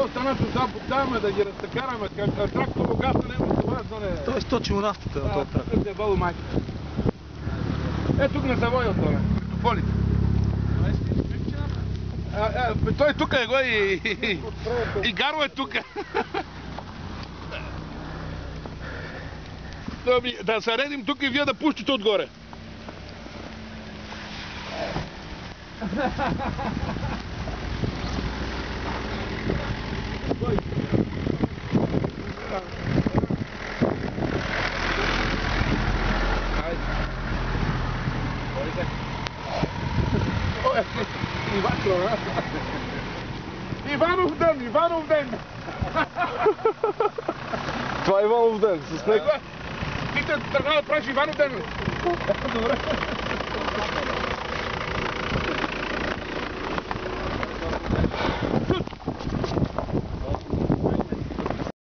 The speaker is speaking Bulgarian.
Остана се подаваме да ги разтакараме. Трактор логата няма това, да не... Той сточи монастата на този трактор. Тук е бъл майка. Тук на завоя отдоле, при тополите. Той тук е го и Гаро е тук. Да се редим тук и вие да пущите отгоре. Иванов ден, Иванов ден! Това е Иванов ден, с снег. Ти трябва да правиш Иванов ден. Добре.